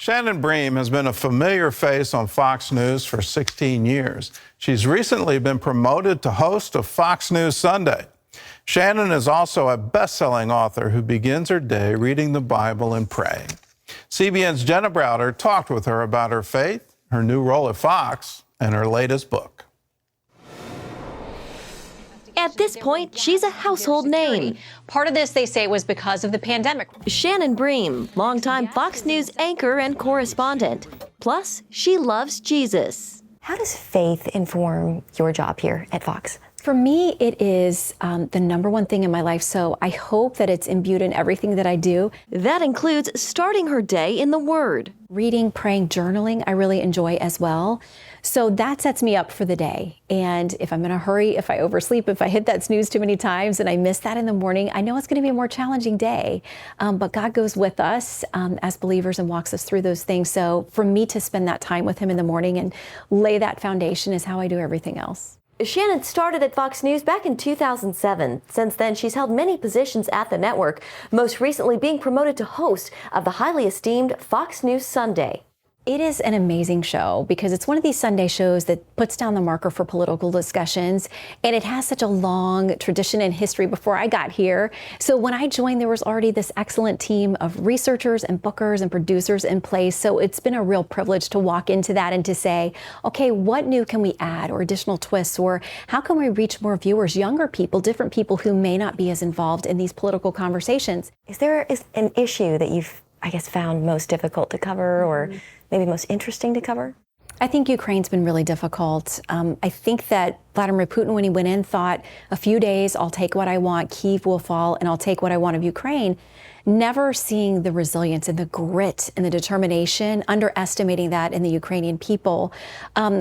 Shannon Bream has been a familiar face on Fox News for 16 years. She's recently been promoted to host of Fox News Sunday. Shannon is also a best-selling author who begins her day reading the Bible and praying. CBN's Jenna Browder talked with her about her faith, her new role at Fox, and her latest book. At this point, she's a household name. Part of this, they say, was because of the pandemic. Shannon Bream, longtime Fox News anchor and correspondent. Plus, she loves Jesus. How does faith inform your job here at Fox? For me, it is the number one thing in my life, so I hope that it's imbued in everything that I do. That includes starting her day in the Word. Reading, praying, journaling, I really enjoy as well. So that sets me up for the day. And if I'm in a hurry, if I oversleep, if I hit that snooze too many times and I miss that in the morning, I know it's going to be a more challenging day. But God goes with us as believers and walks us through those things. So for me to spend that time with him in the morning and lay that foundation is how I do everything else. Shannon started at Fox News back in 2007. Since then, she's held many positions at the network, most recently being promoted to host of the highly esteemed Fox News Sunday. It is an amazing show because it's one of these Sunday shows that puts down the marker for political discussions, and it has such a long tradition and history before I got here. So when I joined, there was already this excellent team of researchers and bookers and producers in place. So it's been a real privilege to walk into that and to say, okay, what new can we add, or additional twists, or how can we reach more viewers, younger people, different people who may not be as involved in these political conversations? Is there an issue that you've, I guess, found most difficult to cover, or maybe most interesting to cover? I think Ukraine's been really difficult. I think that Vladimir Putin, when he went in, thought a few days, I'll take what I want, Kyiv will fall, and I'll take what I want of Ukraine. Never seeing the resilience and the grit and the determination, underestimating that in the Ukrainian people.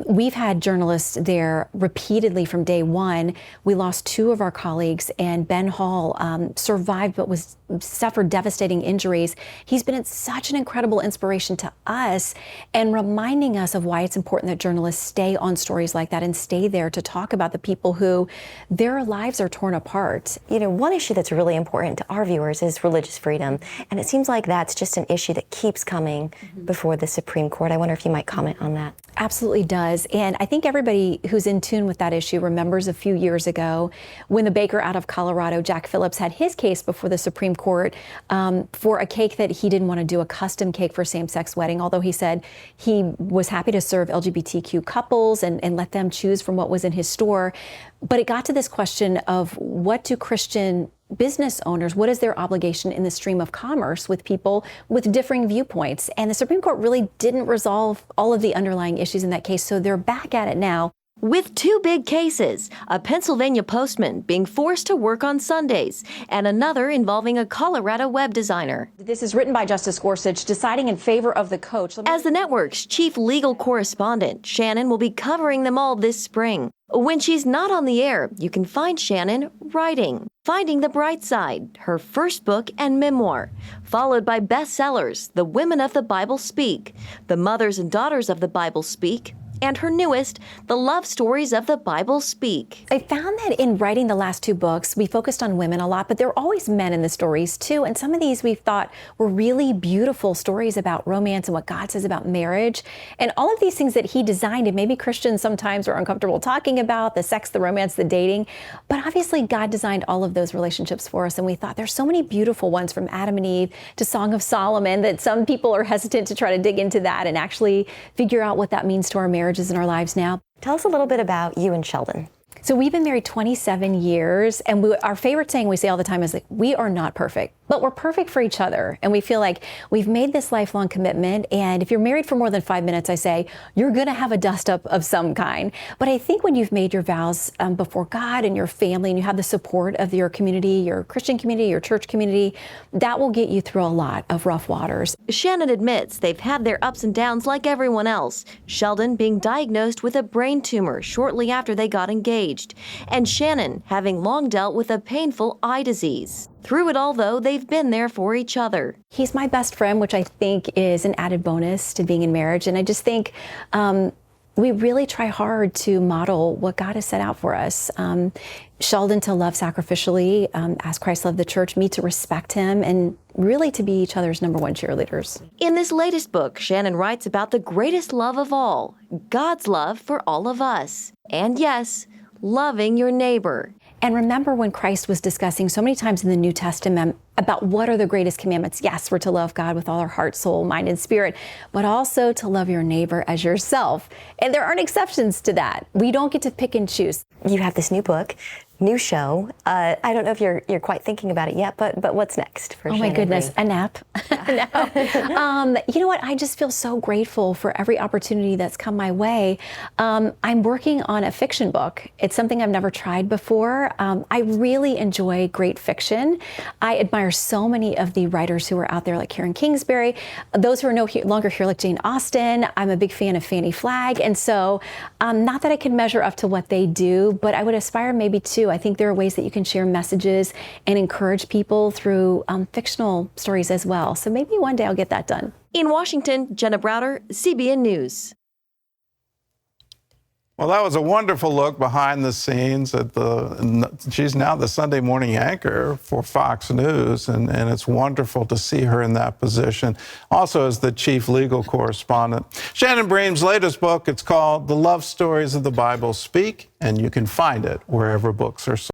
We've had journalists there repeatedly from day one. We lost two of our colleagues, and Ben Hall survived but suffered devastating injuries. He's been such an incredible inspiration to us and reminding us of why it's important that journalists stay on stories like that and stay there to talk about the people who their lives are torn apart. You know, one issue that's really important to our viewers is religious freedom. And it seems like that's just an issue that keeps coming before the Supreme Court. I wonder if you might comment on that. Absolutely does. And I think everybody who's in tune with that issue remembers a few years ago when the baker out of Colorado, Jack Phillips, had his case before the Supreme Court for a cake that he didn't want to do, a custom cake for same-sex wedding, although he said he was happy to serve LGBTQ couples and let them choose from what was in his store. But it got to this question of what do Christian business owners, what is their obligation in the stream of commerce with people with differing viewpoints? And the Supreme Court really didn't resolve all of the underlying issues in that case, so they're back at it now. With two big cases, a Pennsylvania postman being forced to work on Sundays, and another involving a Colorado web designer. This is written by Justice Gorsuch, deciding in favor of the coach. As the network's chief legal correspondent, Shannon will be covering them all this spring. When she's not on the air, you can find Shannon writing, Finding the Bright Side, her first book and memoir, followed by bestsellers, The Women of the Bible Speak, The Mothers and Daughters of the Bible Speak, and her newest, The Love Stories of the Bible Speak. I found that in writing the last two books, we focused on women a lot, but there are always men in the stories too. And some of these we thought were really beautiful stories about romance and what God says about marriage. And all of these things that he designed, and maybe Christians sometimes are uncomfortable talking about, the sex, the romance, the dating. But obviously God designed all of those relationships for us. And we thought there's so many beautiful ones, from Adam and Eve to Song of Solomon, that some people are hesitant to try to dig into that and actually figure out what that means to our marriages in our lives now. Tell us a little bit about you and Sheldon. So we've been married 27 years, and our favorite saying we say all the time is, like, we are not perfect, but we're perfect for each other. And we feel like we've made this lifelong commitment. And if you're married for more than 5 minutes, I say, you're going to have a dust up of some kind. But I think when you've made your vows before God and your family, and you have the support of your community, your Christian community, your church community, that will get you through a lot of rough waters. Shannon admits they've had their ups and downs like everyone else, Sheldon being diagnosed with a brain tumor shortly after they got engaged, and Shannon having long dealt with a painful eye disease. Through it all, though, they've been there for each other. He's my best friend, which I think is an added bonus to being in marriage. And I just think we really try hard to model what God has set out for us. Sheldon to love sacrificially, as Christ loved the church, me to respect him, and really to be each other's number one cheerleaders. In this latest book, Shannon writes about the greatest love of all, God's love for all of us. And yes, loving your neighbor. And remember when Christ was discussing so many times in the New Testament about what are the greatest commandments. Yes, we're to love God with all our heart, soul, mind, and spirit, but also to love your neighbor as yourself. And there aren't exceptions to that. We don't get to pick and choose. You have this new book, new show. I don't know if you're quite thinking about it yet, but what's next for Shannon Oh my goodness, Bream? a nap. No. You know what? I just feel so grateful for every opportunity that's come my way. I'm working on a fiction book. It's something I've never tried before. I really enjoy great fiction. I admire so many of the writers who are out there, like Karen Kingsbury. Those who are no longer here, like Jane Austen. I'm a big fan of Fannie Flagg, and so not that I can measure up to what they do, but I would aspire maybe to. I think there are ways that you can share messages and encourage people through fictional stories as well. So maybe one day I'll get that done. In Washington, Jenna Browder, CBN News. Well, that was a wonderful look behind the scenes she's now the Sunday morning anchor for Fox News, and it's wonderful to see her in that position, also as the chief legal correspondent. Shannon Bream's latest book, it's called The Love Stories of the Bible Speak, and you can find it wherever books are sold.